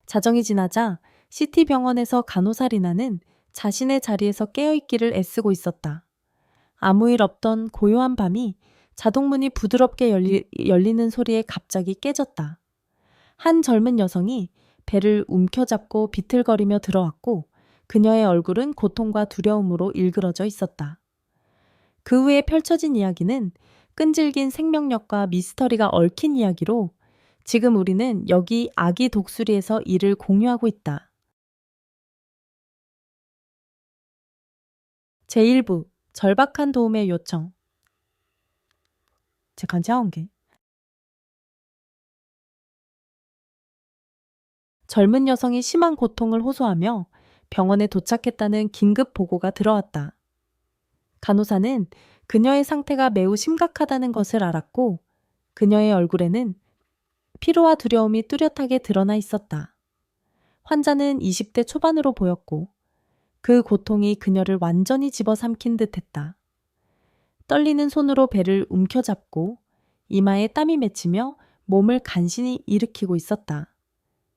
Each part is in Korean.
자정이 지나자 시티 병원에서 간호사 리나는 자신의 자리에서 깨어있기를 애쓰고 있었다. 아무 일 없던 고요한 밤이 자동문이 부드럽게 열리는 소리에 갑자기 깨졌다. 한 젊은 여성이 배를 움켜잡고 비틀거리며 들어왔고 그녀의 얼굴은 고통과 두려움으로 일그러져 있었다. 그 후에 펼쳐진 이야기는 끈질긴 생명력과 미스터리가 얽힌 이야기로 지금 우리는 여기 아기 독수리에서 이를 공유하고 있다. 제1부 절박한 도움의 요청. 제 간지한 게 젊은 여성이 심한 고통을 호소하며 병원에 도착했다는 긴급 보고가 들어왔다. 간호사는 그녀의 상태가 매우 심각하다는 것을 알았고 그녀의 얼굴에는 피로와 두려움이 뚜렷하게 드러나 있었다. 환자는 20대 초반으로 보였고 그 고통이 그녀를 완전히 집어삼킨 듯했다. 떨리는 손으로 배를 움켜잡고 이마에 땀이 맺히며 몸을 간신히 일으키고 있었다.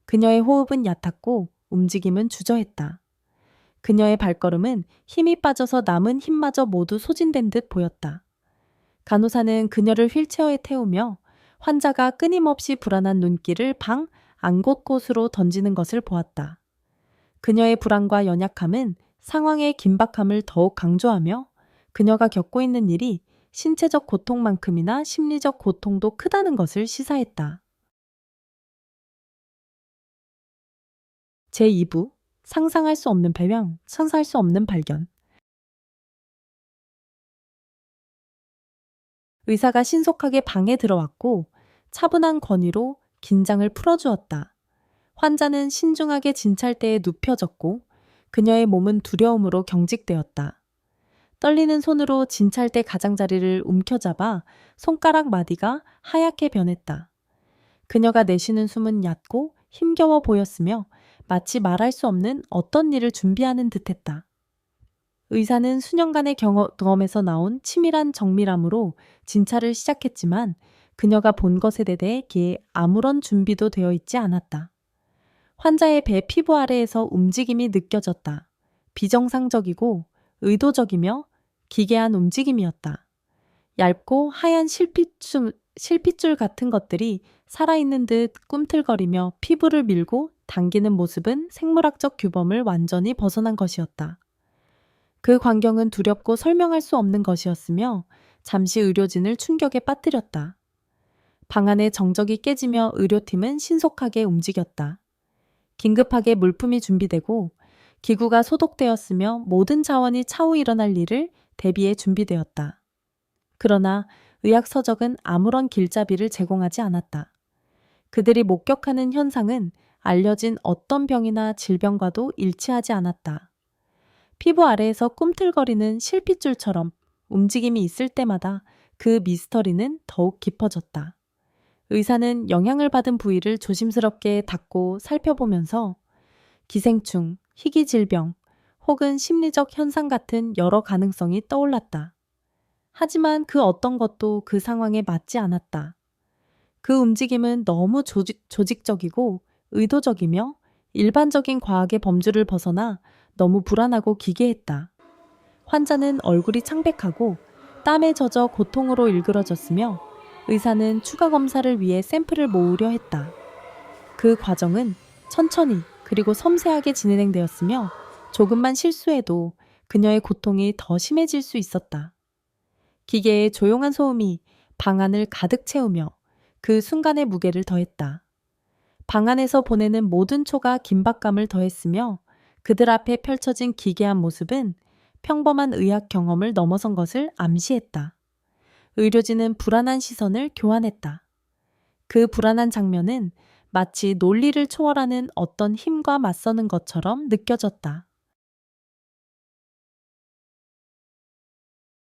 그녀의 호흡은 얕았고 움직임은 주저했다. 그녀의 발걸음은 힘이 빠져서 남은 힘마저 모두 소진된 듯 보였다. 간호사는 그녀를 휠체어에 태우며 환자가 끊임없이 불안한 눈길을 방 안 곳곳으로 던지는 것을 보았다. 그녀의 불안과 연약함은 상황의 긴박함을 더욱 강조하며 그녀가 겪고 있는 일이 신체적 고통만큼이나 심리적 고통도 크다는 것을 시사했다. 제2부 상상할 수 없는 발견. 의사가 신속하게 방에 들어왔고 차분한 권위로 긴장을 풀어주었다. 환자는 신중하게 진찰대에 눕혀졌고 그녀의 몸은 두려움으로 경직되었다. 떨리는 손으로 진찰대 가장자리를 움켜잡아 손가락 마디가 하얗게 변했다. 그녀가 내쉬는 숨은 얕고 힘겨워 보였으며 마치 말할 수 없는 어떤 일을 준비하는 듯했다. 의사는 수년간의 경험에서 나온 치밀한 정밀함으로 진찰을 시작했지만 그녀가 본 것에 대해 아무런 준비도 되어 있지 않았다. 환자의 배 피부 아래에서 움직임이 느껴졌다. 비정상적이고 의도적이며 기괴한 움직임이었다. 얇고 하얀 실핏줄 같은 것들이 살아있는 듯 꿈틀거리며 피부를 밀고 당기는 모습은 생물학적 규범을 완전히 벗어난 것이었다. 그 광경은 두렵고 설명할 수 없는 것이었으며 잠시 의료진을 충격에 빠뜨렸다. 방 안의 정적이 깨지며 의료팀은 신속하게 움직였다. 긴급하게 물품이 준비되고 기구가 소독되었으며 모든 자원이 차후 일어날 일을 대비해 준비되었다. 그러나 의학 서적은 아무런 길잡이를 제공하지 않았다. 그들이 목격하는 현상은 알려진 어떤 병이나 질병과도 일치하지 않았다. 피부 아래에서 꿈틀거리는 실핏줄처럼 움직임이 있을 때마다 그 미스터리는 더욱 깊어졌다. 의사는 영향을 받은 부위를 조심스럽게 닦고 살펴보면서 기생충, 희귀질병 혹은 심리적 현상 같은 여러 가능성이 떠올랐다. 하지만 그 어떤 것도 그 상황에 맞지 않았다. 그 움직임은 너무 조직적이고 의도적이며 일반적인 과학의 범주를 벗어나 너무 불안하고 기괴했다. 환자는 얼굴이 창백하고 땀에 젖어 고통으로 일그러졌으며 의사는 추가 검사를 위해 샘플을 모으려 했다. 그 과정은 천천히 그리고 섬세하게 진행되었으며 조금만 실수해도 그녀의 고통이 더 심해질 수 있었다. 기계의 조용한 소음이 방 안을 가득 채우며 그 순간의 무게를 더했다. 방 안에서 보내는 모든 초가 긴박감을 더했으며 그들 앞에 펼쳐진 기괴한 모습은 평범한 의학 경험을 넘어선 것을 암시했다. 의료진은 불안한 시선을 교환했다. 그 불안한 장면은 마치 논리를 초월하는 어떤 힘과 맞서는 것처럼 느껴졌다.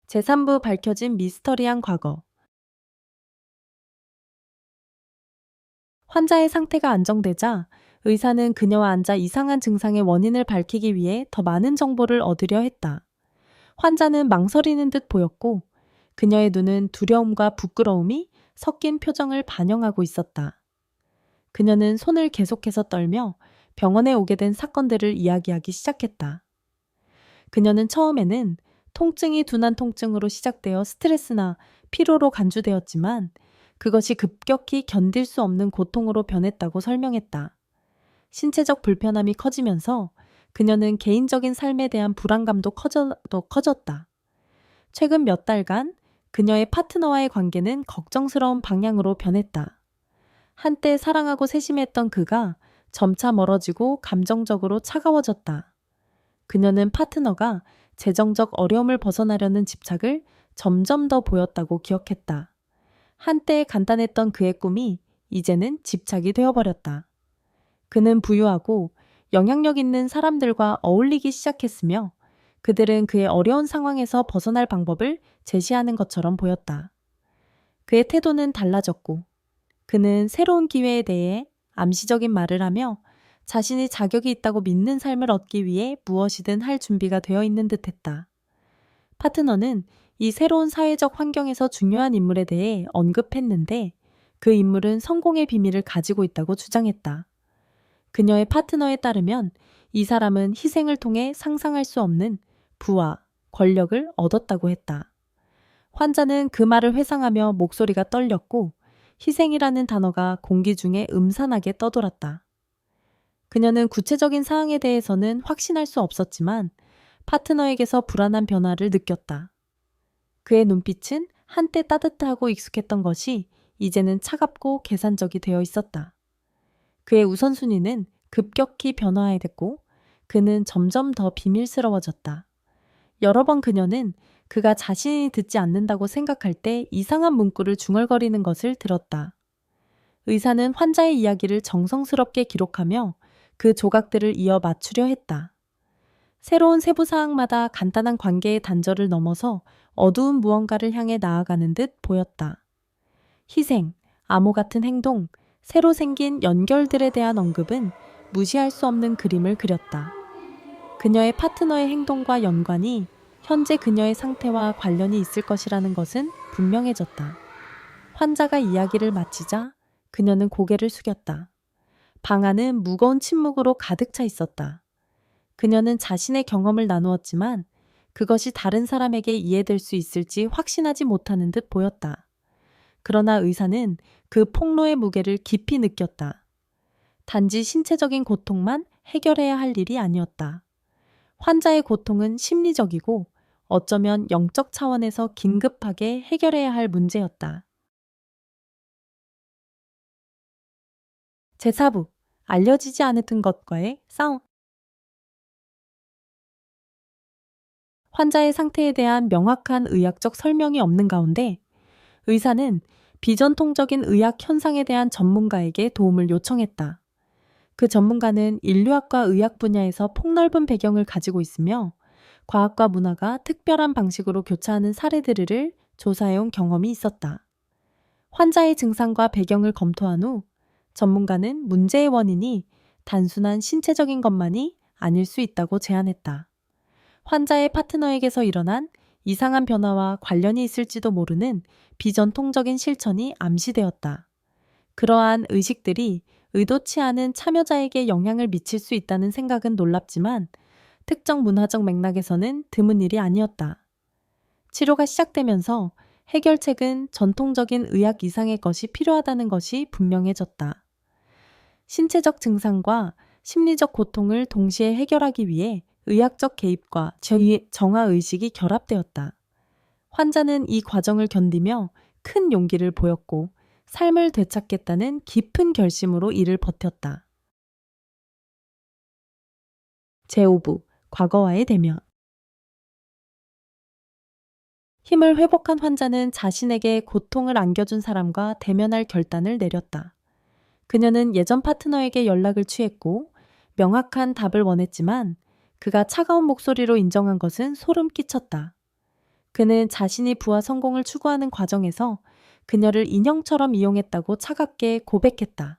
제3부 밝혀진 미스터리한 과거. 환자의 상태가 안정되자 의사는 그녀와 앉아 이상한 증상의 원인을 밝히기 위해 더 많은 정보를 얻으려 했다. 환자는 망설이는 듯 보였고 그녀의 눈은 두려움과 부끄러움이 섞인 표정을 반영하고 있었다. 그녀는 손을 계속해서 떨며 병원에 오게 된 사건들을 이야기하기 시작했다. 그녀는 처음에는 통증이 둔한 통증으로 시작되어 스트레스나 피로로 간주되었지만 그것이 급격히 견딜 수 없는 고통으로 변했다고 설명했다. 신체적 불편함이 커지면서 그녀는 개인적인 삶에 대한 불안감도 커졌다. 최근 몇 달간 그녀의 파트너와의 관계는 걱정스러운 방향으로 변했다. 한때 사랑하고 세심했던 그가 점차 멀어지고 감정적으로 차가워졌다. 그녀는 파트너가 재정적 어려움을 벗어나려는 집착을 점점 더 보였다고 기억했다. 한때 간단했던 그의 꿈이 이제는 집착이 되어버렸다. 그는 부유하고 영향력 있는 사람들과 어울리기 시작했으며 그들은 그의 어려운 상황에서 벗어날 방법을 제시하는 것처럼 보였다. 그의 태도는 달라졌고 그는 새로운 기회에 대해 암시적인 말을 하며 자신이 자격이 있다고 믿는 삶을 얻기 위해 무엇이든 할 준비가 되어 있는 듯했다. 파트너는 이 새로운 사회적 환경에서 중요한 인물에 대해 언급했는데 그 인물은 성공의 비밀을 가지고 있다고 주장했다. 그녀의 파트너에 따르면 이 사람은 희생을 통해 상상할 수 없는 부와 권력을 얻었다고 했다. 환자는 그 말을 회상하며 목소리가 떨렸고 희생이라는 단어가 공기 중에 음산하게 떠돌았다. 그녀는 구체적인 사항에 대해서는 확신할 수 없었지만 파트너에게서 불안한 변화를 느꼈다. 그의 눈빛은 한때 따뜻하고 익숙했던 것이 이제는 차갑고 계산적이 되어 있었다. 그의 우선순위는 급격히 변화해됐고 그는 점점 더 비밀스러워졌다. 여러 번 그녀는 그가 자신이 듣지 않는다고 생각할 때 이상한 문구를 중얼거리는 것을 들었다. 의사는 환자의 이야기를 정성스럽게 기록하며 그 조각들을 이어 맞추려 했다. 새로운 세부 사항마다 간단한 관계의 단절을 넘어서 어두운 무언가를 향해 나아가는 듯 보였다. 희생, 암호 같은 행동, 새로 생긴 연결들에 대한 언급은 무시할 수 없는 그림을 그렸다. 그녀의 파트너의 행동과 연관이 현재 그녀의 상태와 관련이 있을 것이라는 것은 분명해졌다. 환자가 이야기를 마치자 그녀는 고개를 숙였다. 방 안은 무거운 침묵으로 가득 차 있었다. 그녀는 자신의 경험을 나누었지만 그것이 다른 사람에게 이해될 수 있을지 확신하지 못하는 듯 보였다. 그러나 의사는 그 폭로의 무게를 깊이 느꼈다. 단지 신체적인 고통만 해결해야 할 일이 아니었다. 환자의 고통은 심리적이고 어쩌면 영적 차원에서 긴급하게 해결해야 할 문제였다. 제4부 알려지지 않았던 것과의 싸움. 환자의 상태에 대한 명확한 의학적 설명이 없는 가운데 의사는 비전통적인 의학 현상에 대한 전문가에게 도움을 요청했다. 그 전문가는 인류학과 의학 분야에서 폭넓은 배경을 가지고 있으며 과학과 문화가 특별한 방식으로 교차하는 사례들을 조사해온 경험이 있었다. 환자의 증상과 배경을 검토한 후 전문가는 문제의 원인이 단순한 신체적인 것만이 아닐 수 있다고 제안했다. 환자의 파트너에게서 일어난 이상한 변화와 관련이 있을지도 모르는 비전통적인 실천이 암시되었다. 그러한 의식들이 의도치 않은 참여자에게 영향을 미칠 수 있다는 생각은 놀랍지만 특정 문화적 맥락에서는 드문 일이 아니었다. 치료가 시작되면서 해결책은 전통적인 의학 이상의 것이 필요하다는 것이 분명해졌다. 신체적 증상과 심리적 고통을 동시에 해결하기 위해 의학적 개입과 정화의식이 결합되었다. 환자는 이 과정을 견디며 큰 용기를 보였고 삶을 되찾겠다는 깊은 결심으로 이를 버텼다. 제5부 과거와의 대면. 힘을 회복한 환자는 자신에게 고통을 안겨준 사람과 대면할 결단을 내렸다. 그녀는 예전 파트너에게 연락을 취했고 명확한 답을 원했지만 그가 차가운 목소리로 인정한 것은 소름 끼쳤다. 그는 자신이 부와 성공을 추구하는 과정에서 그녀를 인형처럼 이용했다고 차갑게 고백했다.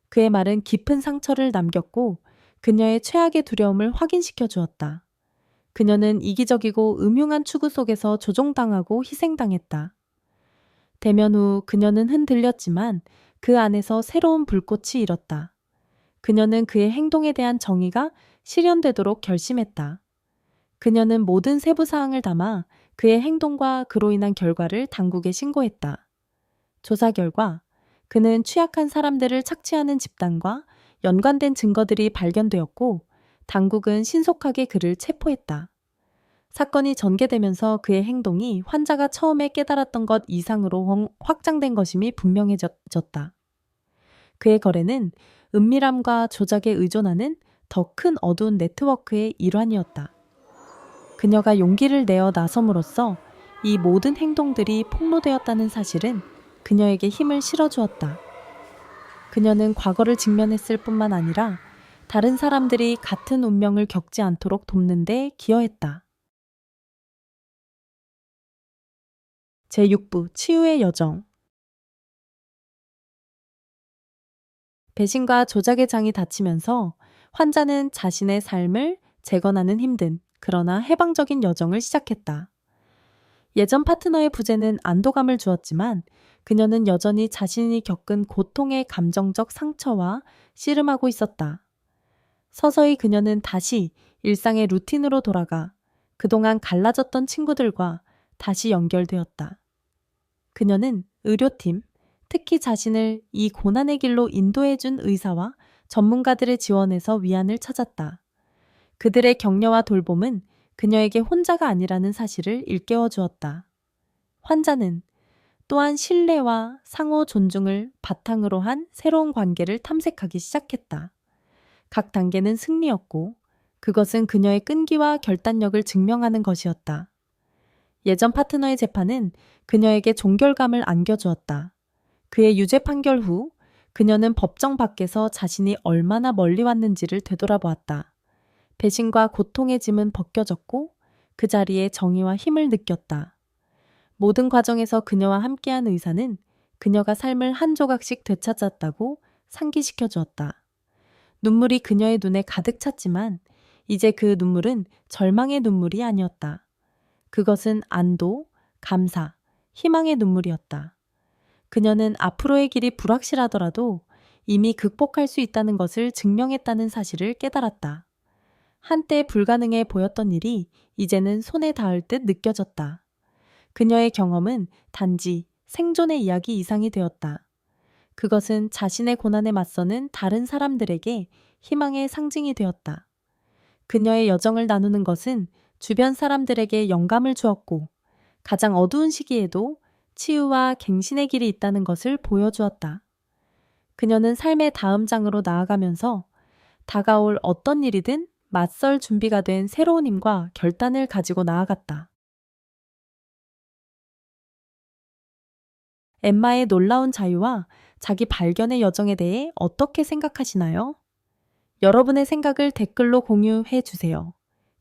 그의 말은 깊은 상처를 남겼고 그녀의 최악의 두려움을 확인시켜 주었다. 그녀는 이기적이고 음흉한 추구 속에서 조종당하고 희생당했다. 대면 후 그녀는 흔들렸지만 그 안에서 새로운 불꽃이 일었다. 그녀는 그의 행동에 대한 정의가 실현되도록 결심했다. 그녀는 모든 세부 사항을 담아 그의 행동과 그로 인한 결과를 당국에 신고했다. 조사 결과 그는 취약한 사람들을 착취하는 집단과 연관된 증거들이 발견되었고 당국은 신속하게 그를 체포했다. 사건이 전개되면서 그의 행동이 환자가 처음에 깨달았던 것 이상으로 확장된 것임이 분명해졌다. 그의 거래는 은밀함과 조작에 의존하는 더 큰 어두운 네트워크의 일환이었다. 그녀가 용기를 내어 나섬으로써 이 모든 행동들이 폭로되었다는 사실은 그녀에게 힘을 실어주었다. 그녀는 과거를 직면했을 뿐만 아니라 다른 사람들이 같은 운명을 겪지 않도록 돕는 데 기여했다. 제6부 치유의 여정. 배신과 조작의 장이 닫히면서 환자는 자신의 삶을 재건하는 힘든 그러나 해방적인 여정을 시작했다. 예전 파트너의 부재는 안도감을 주었지만 그녀는 여전히 자신이 겪은 고통의 감정적 상처와 씨름하고 있었다. 서서히 그녀는 다시 일상의 루틴으로 돌아가 그동안 갈라졌던 친구들과 다시 연결되었다. 그녀는 의료팀, 특히 자신을 이 고난의 길로 인도해준 의사와 전문가들의 지원에서 위안을 찾았다. 그들의 격려와 돌봄은 그녀에게 혼자가 아니라는 사실을 일깨워 주었다. 환자는 또한 신뢰와 상호 존중을 바탕으로 한 새로운 관계를 탐색하기 시작했다. 각 단계는 승리였고 그것은 그녀의 끈기와 결단력을 증명하는 것이었다. 예전 파트너의 재판은 그녀에게 종결감을 안겨주었다. 그의 유죄 판결 후 그녀는 법정 밖에서 자신이 얼마나 멀리 왔는지를 되돌아보았다. 배신과 고통의 짐은 벗겨졌고 그 자리에 정의와 힘을 느꼈다. 모든 과정에서 그녀와 함께한 의사는 그녀가 삶을 한 조각씩 되찾았다고 상기시켜 주었다. 눈물이 그녀의 눈에 가득 찼지만 이제 그 눈물은 절망의 눈물이 아니었다. 그것은 안도, 감사, 희망의 눈물이었다. 그녀는 앞으로의 길이 불확실하더라도 이미 극복할 수 있다는 것을 증명했다는 사실을 깨달았다. 한때 불가능해 보였던 일이 이제는 손에 닿을 듯 느껴졌다. 그녀의 경험은 단지 생존의 이야기 이상이 되었다. 그것은 자신의 고난에 맞서는 다른 사람들에게 희망의 상징이 되었다. 그녀의 여정을 나누는 것은 주변 사람들에게 영감을 주었고 가장 어두운 시기에도 치유와 갱신의 길이 있다는 것을 보여주었다. 그녀는 삶의 다음 장으로 나아가면서 다가올 어떤 일이든 맞설 준비가 된 새로운 힘과 결단을 가지고 나아갔다. 엠마의 놀라운 자유와 자기 발견의 여정에 대해 어떻게 생각하시나요? 여러분의 생각을 댓글로 공유해 주세요.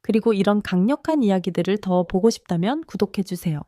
그리고 이런 강력한 이야기들을 더 보고 싶다면 구독해 주세요.